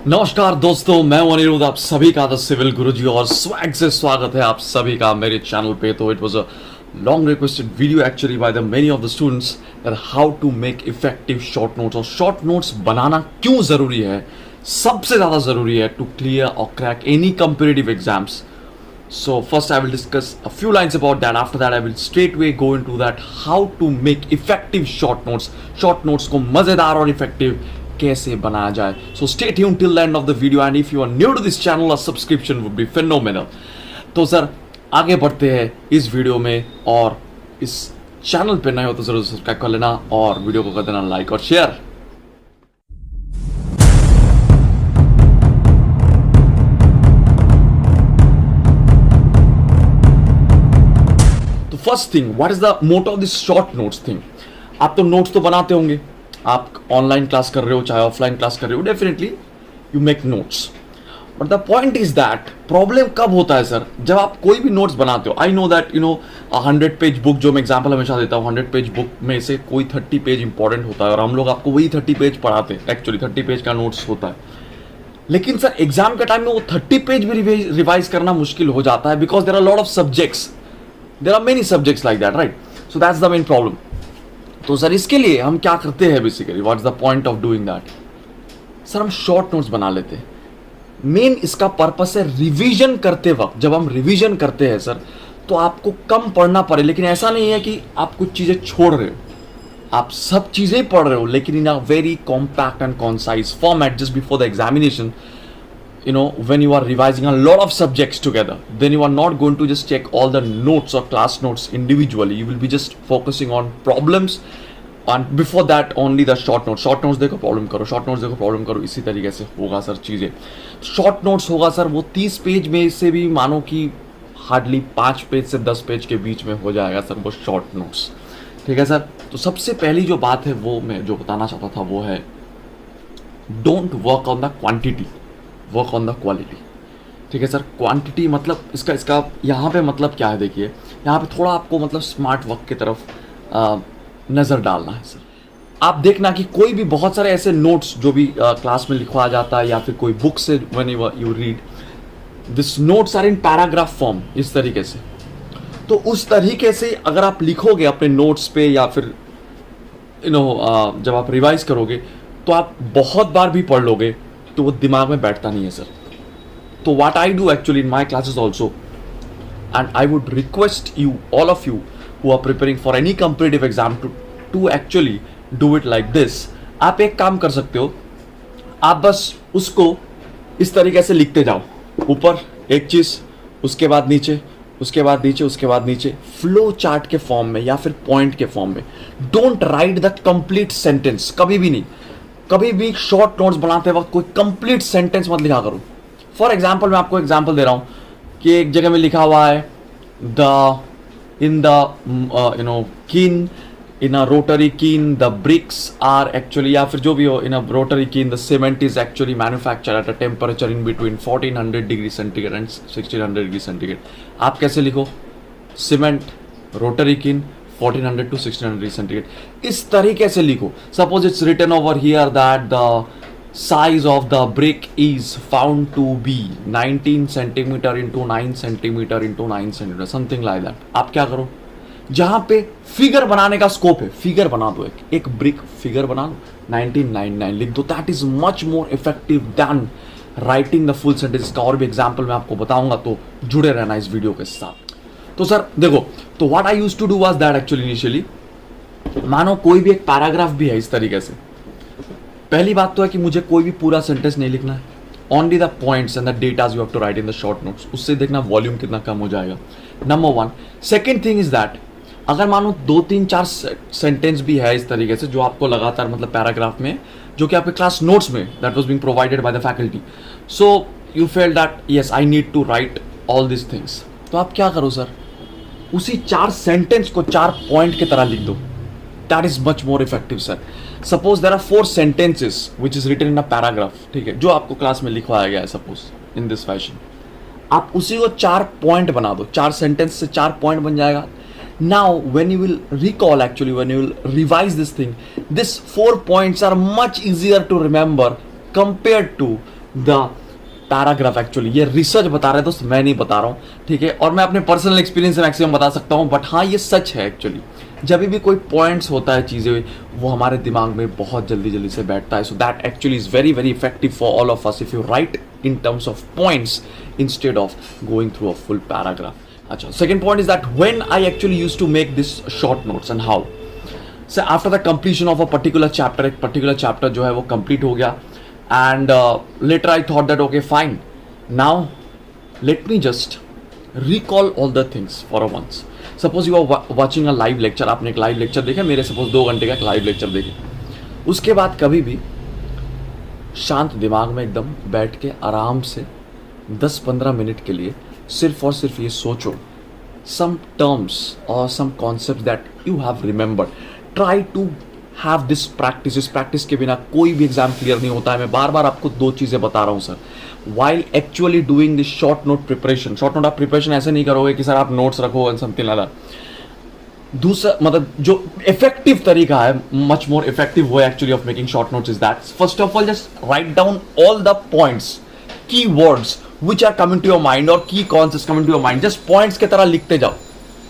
नमस्कार दोस्तों, मैं हूं अनिरुद्ध, आप सभी का द सिविल गुरुजी और स्वैग से स्वागत है आप सभी का मेरे चैनल पे। तो it was a long requested video actually by the many of the students that how to make effective short notes. और शॉर्ट नोट्स बनाना क्यों ज़रूरी है, सबसे ज़्यादा ज़रूरी है टू क्लियर और crack any competitive exams. So first I will discuss a few lines about that. After that I will straightway go into that how to make effective short notes. Short notes को मज़ेदार और effective कैसे बनाया जाए. So stay tuned till the end of the video and if you are new to this channel, a subscription would be phenomenal. तो sir आगे बढ़ते हैं इस वीडियो में, और इस चैनल पे नए हो तो ज़रूर सब्सक्राइब कर लेना और वीडियो को कर देना लाइक और share. First thing, what is the motto of this short notes thing. आप तो नोट्स तो बनाते होंगे, आप ऑनलाइन क्लास कर रहे हो चाहे ऑफलाइन क्लास कर रहे हो, definitely you make notes. But the point is that problem कब होता है सर, जब आप कोई भी नोट्स बनाते हो. I know that 100 page book, जो मैं एग्जाम्पल हमेशा देता हूँ, 100 पेज बुक में से कोई 30 पेज इंपॉर्टेंट होता है और हम लोग आपको वही 30 पेज पढ़ाते हैं. एक्चुअली 30 पेज का नोट्स होता है, लेकिन सर एग्जाम के टाइम में वो 30 पेज भी रिवाइज करना मुश्किल हो जाता है because there are lot of subjects. There are many subjects like that, right? So that's the main problem. तो सर इसके लिए हम क्या करते हैं basically, what's the point of doing that. Sir हम शॉर्ट नोट्स बना लेते हैं. मेन इसका पर्पस है रिवीजन करते वक्त. जब हम रिवीजन करते हैं सर तो आपको कम पढ़ना पड़े, लेकिन ऐसा नहीं है कि आप कुछ चीज़ें छोड़ रहे हो, आप सब चीज़ें पढ़ रहे हो लेकिन in a very compact and concise format just before the examination. When you are revising a lot of subjects together, then you are not going to just check all the notes or class notes individually. You will be just focusing on problems, and before that only the short notes. Short notes देखो problem करो, short notes देखो problem करो, इसी तरीके से होगा sir चीज़ें. Short notes होगा सर वो 30 पेज में से भी मानो कि हार्डली 5 पेज से 10 पेज के बीच में हो जाएगा सर वो शॉर्ट नोट्स. ठीक है सर. तो सबसे पहली जो बात है वो मैं जो बताना चाहता था वो है, don't work on the quantity, work on the quality. ठीक है सर. क्वांटिटी मतलब इसका यहाँ पे मतलब क्या है, देखिए यहाँ पे थोड़ा आपको मतलब स्मार्ट वर्क की तरफ नज़र डालना है सर. आप देखना कि कोई भी बहुत सारे ऐसे नोट्स जो भी क्लास में लिखवाया जाता है या फिर कोई बुक से when you read this notes are in paragraph form, इस तरीके से. तो उस तरीके से अगर आप लिखोगे अपने नोट्स पे या फिर जब आप रिवाइज करोगे तो आप बहुत बार भी पढ़ लोगे तो वो दिमाग में बैठता नहीं है सर. तो what I do actually in my classes also, and I would request you all of you who are preparing for any competitive exam to actually do it like this. आप एक काम कर सकते हो, आप बस उसको इस तरीके से लिखते जाओ, ऊपर एक चीज़, उसके बाद नीचे, उसके बाद नीचे, उसके बाद नीचे, फ्लो चार्ट के फॉर्म में या फिर पॉइंट के फॉर्म में. Don't write the complete sentence, कभी भी नहीं. कभी भी शॉर्ट नोट्स बनाते वक्त कोई कंप्लीट सेंटेंस मत लिखा करो. फॉर एग्जाम्पल मैं आपको एग्जाम्पल दे रहा हूँ कि एक जगह में लिखा हुआ है इन द कीन, इन अ रोटरी कीन द ब्रिक्स आर एक्चुअली, या फिर जो भी हो, इन अ रोटरी कीन the cement is actually manufacture at a temperature in between 1400 degree centigrade and 1600 degree centigrade. आप कैसे लिखो, सीमेंट रोटरी कीन 1400 to 1600 degree centigrade. इस तरीके से लिखो. Suppose it's written over here that the size of the brick is found to be 19 centimeter into 9 centimeter into 9 centimeter, something like that. आप क्या करो, जहाँ पे फिगर बनाने का स्कोप है, फिगर बना दो, एक ब्रिक फिगर बना लो, 1999 लिख दो. That is much more effective than writing the full sentence. का और भी एग्जाम्पल मैं आपको बताऊंगा, तो जुड़े रहना इस वीडियो के साथ. तो सर देखो, तो what I used to do was that actually initially, मानो कोई भी एक पैराग्राफ भी है इस तरीके से. पहली बात तो है कि मुझे कोई भी पूरा सेंटेंस नहीं लिखना है, only the points and the datas you have to write in the short notes. उससे देखना वॉल्यूम कितना कम हो जाएगा, number 1. Second thing is that अगर मानो 2, 3, 4 सेंटेंस भी है इस तरीके से जो आपको लगातार मतलब पैराग्राफ में, जो कि आपके क्लास नोट्स में that was being provided by the faculty, so you felt that yes I need to write all this things. तो आप क्या करो सर, उसी 4 सेंटेंस को 4 पॉइंट की तरह लिख दो. That is much more effective sir. Suppose there are 4 sentences which is written in a paragraph, ठीक है, जो आपको क्लास में लिखवाया गया है सपोज इन दिस फैशन. आप उसी को 4 पॉइंट बना दो, 4 सेंटेंस से 4 पॉइंट बन जाएगा. Now, when you will recall, actually, when you will revise this thing, these 4 points are much easier to remember compared to the paragraph actually. ये research बता रहा है दोस्त, मैं नहीं बता रहा हूँ, ठीक है। और मैं अपने पर्सनल एक्सपीरियंस से मैक्सिमम बता सकता हूँ, बट हाँ ये सच है एक्चुअली। जब भी कोई पॉइंट्स होता है चीज़ें, वो हमारे दिमाग में बहुत जल्दी जल्दी से बैठता है। So that actually is very very effective for all of us if you write in terms of points instead of going through a full paragraph. अच्छा, second point is that when I actually use to make this short notes and how. So after the completion of a particular chapter, एक particular chapter जो है वो complete हो गया, and later I thought that okay fine, now let me just recall all the things for a once. Suppose you are watching a live lecture, आपने एक live lecture देखा, मेरे सपोज 2 घंटे का एक लाइव लेक्चर देखे, उसके बाद कभी भी शांत दिमाग में एकदम बैठ के आराम से 10-15 मिनट के लिए सिर्फ और सिर्फ ये सोचो some terms or some concepts that you have remembered. Try to have this practice. इस प्रैक्टिस के बिना कोई भी एग्जाम क्लियर नहीं होता है। मैं बार बार आपको 2 चीज़ें बता रहा हूँ sir. While actually doing this short note preparation, short note आप प्रिपरेशन ऐसे नहीं करोगे कि सर आप नोट्स रखो एंड समथिंग लाइक दैट। दूसरा मतलब जो इफेक्टिव तरीका है, much more effective way actually of making short notes is that first of all just write down all the points, key words which are coming to your mind और key concepts coming to your mind, just points की तरह लिखते जाओ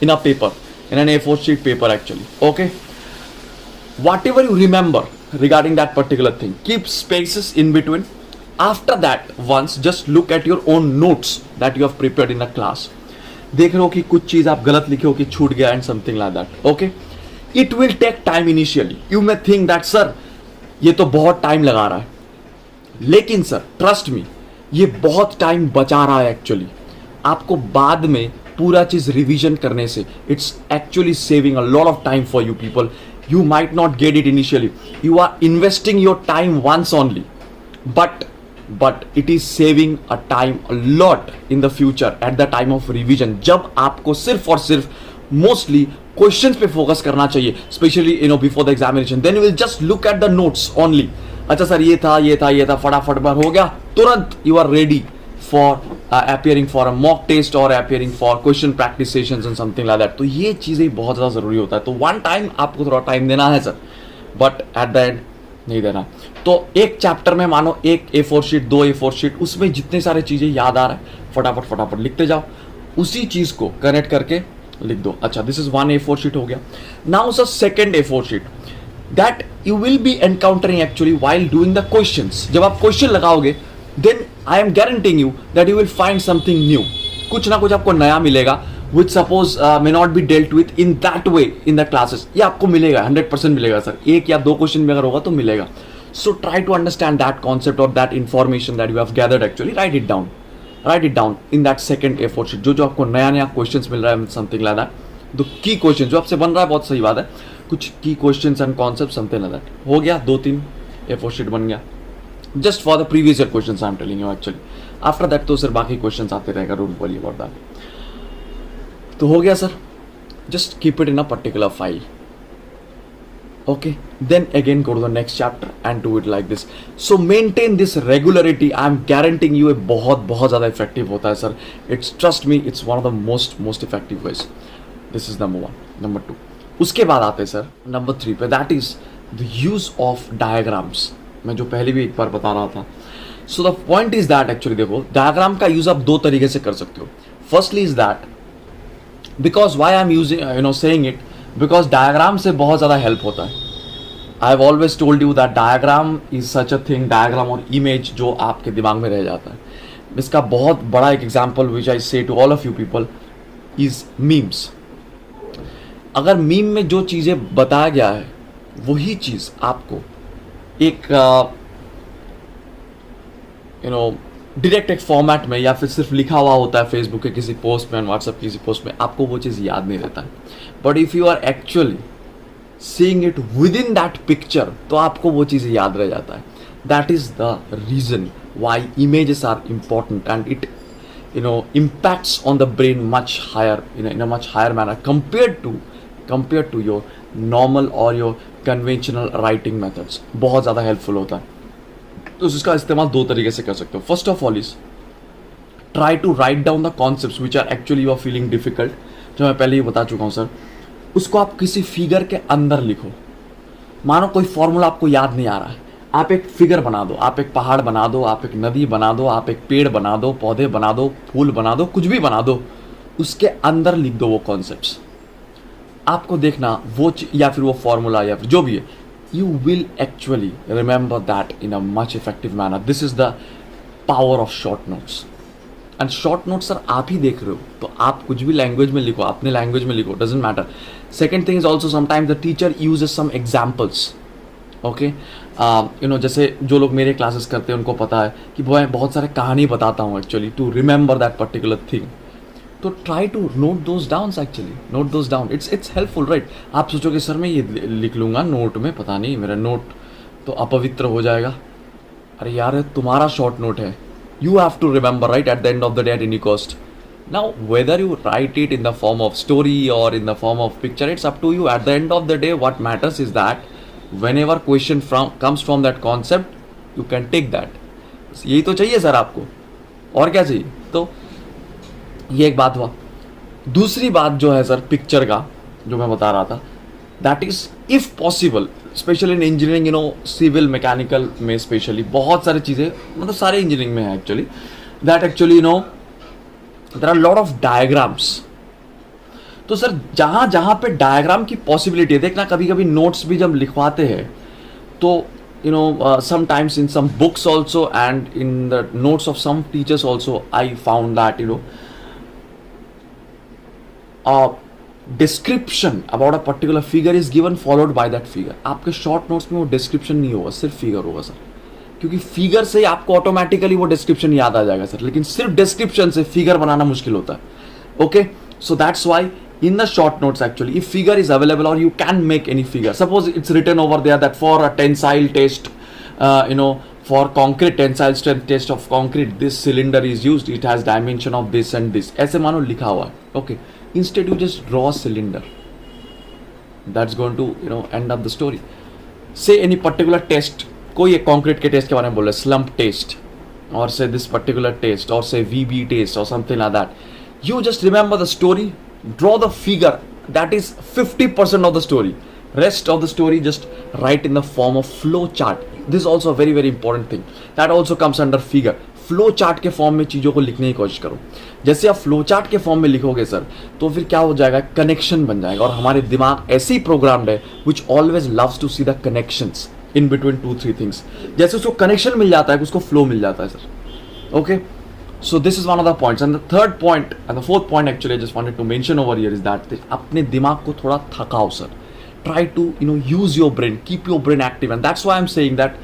in a paper, in an A4 sheet paper actually. Okay, whatever you remember regarding that particular thing, keep spaces in between. After that, once just look at your own notes that you have prepared in the class. देख रहे हो कि कुछ चीज आप गलत लिखे हो कि छूट गया and something like that. Okay, it will take time initially, you may think that sir ये तो बहुत टाइम लगा रहा है, लेकिन सर ट्रस्ट मी ये बहुत टाइम बचा रहा है एक्चुअली आपको बाद में पूरा चीज रिवीजन करने से। It's actually saving a lot of time for you people. You might not get it initially. You are investing your time once only, but it is saving a time a lot in the future at the time of revision. जब आपको सिर्फ और सिर्फ mostly questions पे focus करना चाहिए, especially before the examination. Then you will just look at the notes only. अच्छा sir ये था फटाफट बार हो गया, तुरंत you are ready for appearing for a mock test or appearing for question practice sessions and something like that. तो ये चीज़ें बहुत ज़्यादा ज़रूरी होता है। तो वन टाइम आपको थोड़ा टाइम देना है sir, but at the end नहीं देना। तो एक चैप्टर में मानो एक A4 sheet, 2 A4 sheet, उसमें जितने सारे चीज़ें याद आ रहा है फटाफट लिखते जाओ, उसी चीज़ को कनेक्ट करके लिख दो। अच्छा, दिस इज 1 A4 sheet हो गया। Now sir second A4 sheet that you will be encountering actually while doing the questions. जब आप क्वेश्चन लगाओगे then I am guaranteeing you that you will find something new. कुछ ना कुछ आपको नया मिलेगा which suppose may not be dealt with in that way in the classes. ये आपको मिलेगा, 100% मिलेगा सर। 1 या 2 क्वेश्चन में अगर होगा तो मिलेगा। So try to understand that concept or that information that you have gathered actually. Write it down in that second A4 sheet. जो आपको नया क्वेश्चंस मिल रहा है something like that. तो की क्वेश्चन जो आपसे बन रहा है बहुत सही बात है, कुछ की questions and concept something like that हो गया। 2-3 A4 sheet बन गया just for the previous year questions I am telling you actually. After that तो सर बाकी क्वेश्चंस आते रहेगा, डोंट वरी अबाउट दैट। तो हो गया sir, just keep it in a particular file. Okay, then again go to the next chapter and do it like this. So maintain this regularity, I M guaranteeing you बहुत ज़्यादा effective होता है sir. It's trust me, it's one of the most effective ways. This is number 1। Number 2 उसके बाद आते हैं sir number 3 पे, that is the use of diagrams. मैं जो पहले भी एक बार बता रहा था। So the point is that actually देखो, डायग्राम का यूज आप 2 तरीके से कर सकते हो। Firstly is that because why I am using saying it, because diagram से बहुत ज़्यादा हेल्प होता है। I have always told you that diagram is such a thing, diagram और इमेज जो आपके दिमाग में रह जाता है। इसका बहुत बड़ा एक example which I say to all of you people is memes. अगर मीम में जो चीज़ें बताया गया है वही चीज़ आपको एक डायरेक्ट एक फॉर्मेट में या फिर सिर्फ लिखा हुआ होता है फेसबुक के किसी पोस्ट में, व्हाट्सएप की किसी पोस्ट में, आपको वो चीज़ याद नहीं रहता है। But if you are actually seeing it within that picture तो आपको वो चीज़ याद रह जाता है। That is the reason why images are important and it impacts on the brain much higher in a much higher manner compared to your normal or your conventional writing methods। बहुत ज़्यादा हेल्पफुल होता है। तो इसका इस्तेमाल 2 तरीके से कर सकते हो। First of all is try to write down the concepts which are actually you are feeling difficult, जो मैं पहले ही बता चुका हूँ सर। उसको आप किसी फिगर के अंदर लिखो। मानो कोई फॉर्मूला आपको याद नहीं आ रहा है, आप एक फिगर बना दो, आप एक पहाड़ बना दो, आप एक नदी बना दो, आप एक पेड़ बना दो, पौधे बना दो, फूल बना दो, कुछ भी बना दो, उसके अंदर लिख दो वो कॉन्सेप्ट्स। आपको देखना वो या फिर वो फॉर्मूला या फिर जो भी है, you will actually remember that in a much effective manner. This is the power of short notes. And short notes sir आप ही देख रहे हो, तो आप कुछ भी लैंग्वेज में लिखो, अपने लैंग्वेज में लिखो, doesn't matter. Second thing is also sometimes the teacher uses some examples. Okay, you know, जैसे जो लोग मेरे क्लासेस करते हैं उनको पता है कि मैं बहुत सारे कहानी बताता हूँ actually to remember that particular thing. तो try to note those down, actually note those down, it's helpful, right. आप सोचोगे सर मैं ये लिख लूँगा नोट में, पता नहीं मेरा नोट तो अपवित्र हो जाएगा। अरे यार तुम्हारा शॉर्ट नोट है, you have to remember, right, at the end of the day at any cost. Now whether you write it in the form of story or in the form of picture, it's up to you. At the end of the day what matters is that whenever question comes from that concept you can take that. यही तो चाहिए sir आपको, और क्या चाहिए। तो ये एक बात हुआ। दूसरी बात जो है सर पिक्चर का जो मैं बता रहा था, that is if possible, specially in engineering, you know, civil mechanical में स्पेशली बहुत सारी चीज़ें, मतलब सारे इंजीनियरिंग में है actually, that actually you know there are lot of diagrams. तो सर जहाँ जहाँ पे डायग्राम की पॉसिबिलिटी है, देखना कभी कभी नोट्स भी जब लिखवाते हैं तो you know sometimes in some books also and in the notes of some teachers also I found that you know description about a particular figure is given followed by that figure. आपके short notes में वो description नहीं होगा, सिर्फ figure होगा sir, क्योंकि figure से आपको ऑटोमेटिकली वो डिस्क्रिप्शन याद आ जाएगा सर, लेकिन सिर्फ डिस्क्रिप्शन से फिगर बनाना मुश्किल होता है। Okay, so that's why in the short notes actually if figure is available or you can make any figure, suppose it's written over there that for a tensile test, you know, for concrete tensile strength test of concrete this cylinder is used, it has dimension of this and this, ऐसे मानो लिखा हुआ है। okay, instead you just draw a cylinder, that's going to you know end up the story। say any particular test, कोई एक concrete के test के बारे में बोल रहे, slump test or say this particular test or say VB test or something like that, you just remember the story, draw the figure, that is 50% of the story, rest of the story just write in the form of flow chart। this is also a very very important thing that also comes under figure। Flow chart के form में चीज़ों को लिखने की कोशिश करो। जैसे आप फ्लो चार्ट के फॉर्म में लिखोगे सर, तो फिर क्या हो जाएगा, कनेक्शन बन जाएगा, और हमारे दिमाग ऐसे ही प्रोग्राम्ड है which always loves to see the connections in between 2-3 things. जैसे उसको कनेक्शन मिल जाता है उसको फ्लो मिल जाता है sir. Okay, so this is one of the points, and the third point and the fourth point actually I just wanted to mention over here is that अपने दिमाग को थोड़ा थकाओ sir, try to you know use your brain, keep your brain active, and that's why I'm saying that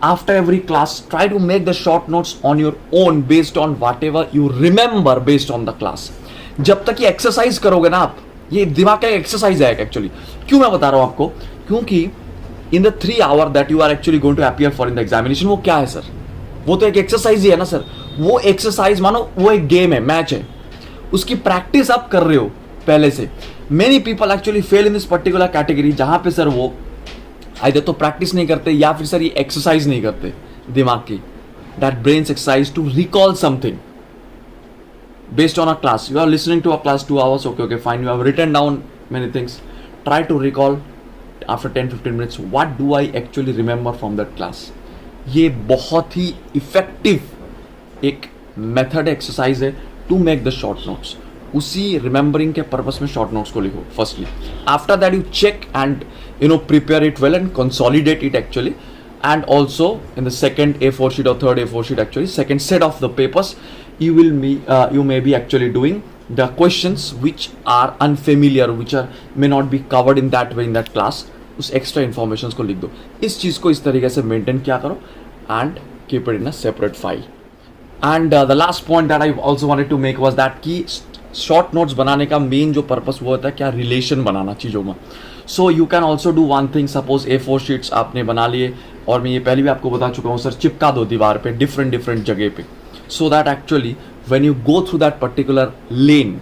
after every class try to make the short notes on your own based on whatever you remember based on the class। जब तक ये exercise करोगे ना आप, ये दिमाग का exercise है एक्चुअली। क्यों मैं बता रहा हूँ आपको, क्योंकि in the 3 hour that you are actually going to appear for in the examination, वो क्या है सर, वो तो एक एक्सरसाइज ही है ना सर। वो एक्सरसाइज मानो वो एक गेम है, मैच है, उसकी प्रैक्टिस आप कर रहे हो पहले से। Many people actually fail in this particular category, जहां पे सर वो आइदर तो प्रैक्टिस नहीं करते या फिर सर ये एक्सरसाइज नहीं करते दिमाग की, that brain exercise to recall something based on a class। you are listening to a class 2 hours, okay fine, you have written down many things, try to recall after 10-15 minutes what do I actually remember from that class। ये बहुत ही effective एक method exercise है to make the short notes. उसी remembering के purpose में short notes को लिखो firstly, after that you check and you know prepare it well and consolidate it actually, and also in the second A4 sheet or third A4 sheet actually, second set of the papers, you may be actually doing the questions which are unfamiliar, which may not be covered in that way in that class। उस extra information को लिख दो। इस चीज़ को इस तरीके से maintain किया करो and keep it in a separate file. And the last point that I also wanted to make was that कि शॉर्ट नोट्स बनाने का मेन जो पर्पस वो होता है क्या, रिलेशन बनाना चीज़ों में। So you can also do one thing, suppose A4 sheets आपने बना लिए, और मैं ये पहले भी आपको बता चुका हूँ सर, चिपका दो दीवार पे डिफरेंट जगह पे, so that actually when you go through that particular lane,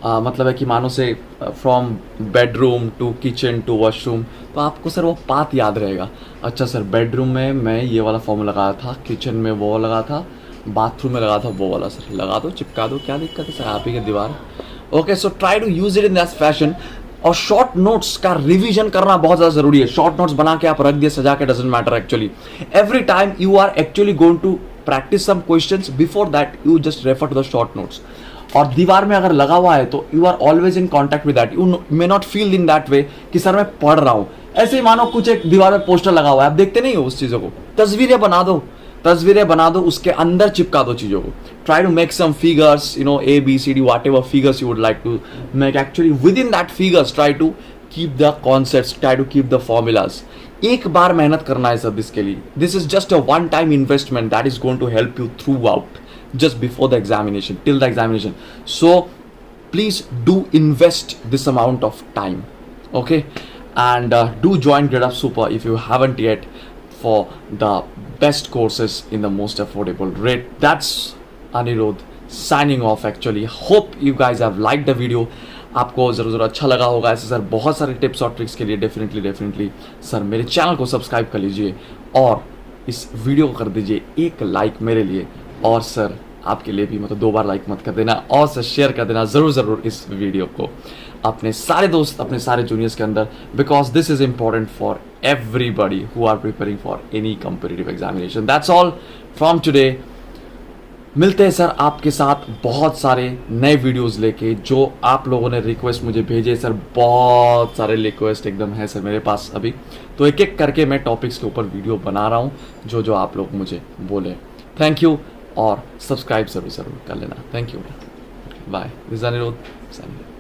मतलब है कि मानो से from bedroom to kitchen to washroom, तो आपको सर वो पाथ याद रहेगा। अच्छा सर बेडरूम में मैं ये वाला फॉर्मूला लगाया था, किचन में वो लगा था, बाथरूम में लगा था वो वाला, सर लगा दो चिपका दो, क्या दिक्कत है सर, आप ही की दीवार। Okay, so try to use it in that fashion. और शॉर्ट नोट्स का रिवीजन करना बहुत ज्यादा जरूरी है. शॉर्ट नोट्स बना के आप रख दिए सजा के, doesn't matter actually. Every time you are actually going to practice some questions, before that you just refer to the short notes. और दीवार में अगर लगा हुआ है तो you are always in contact with that. You may not feel in that way कि sir मैं पढ़ रहा हूं. ऐसे ही मानो कुछ एक दीवार में पोस्टर लगा हुआ है, आप देखते नहीं हो उस चीजों को. तस्वीरें बना दो, उसके अंदर चिपका दो चीजों को. Try to make some figures, you know, A B C D, whatever figures you would like to make. Actually within that figures try to keep the concepts, try to keep the formulas. एक बार मेहनत करना है सब इसके लिए. This is just a one time investment that is going to help you throughout, just before the examination, till the examination. So please do invest this amount of time, okay? And do join GradeUp Super if you haven't yet, for the best courses in the most affordable rate. That's Anirudh signing off. Actually, hope you guys have liked the video. आपको ज़रूर अच्छा लगा होगा. ऐसे sir बहुत सारे tips और tricks के लिए डेफिनेटली सर मेरे चैनल को सब्सक्राइब कर लीजिए और इस वीडियो को कर दीजिए एक लाइक मेरे लिए. और सर आपके लिए भी, मतलब 2 बार लाइक मत कर देना, और सर शेयर कर देना ज़रूर इस वीडियो को अपने सारे दोस्त, अपने सारे जूनियर्स के अंदर, because this is important for everybody who are preparing for any competitive examination. That's all from today. मिलते हैं सर आपके साथ बहुत सारे नए वीडियोस लेके, जो आप लोगों ने रिक्वेस्ट मुझे भेजे. सर बहुत सारे रिक्वेस्ट एकदम है सर मेरे पास अभी, तो एक एक करके मैं टॉपिक्स के ऊपर वीडियो बना रहा हूँ जो आप लोग मुझे बोले. थैंक यू, और सब्सक्राइब जरूर कर लेना. Thank you. Bye. This is Anirudh.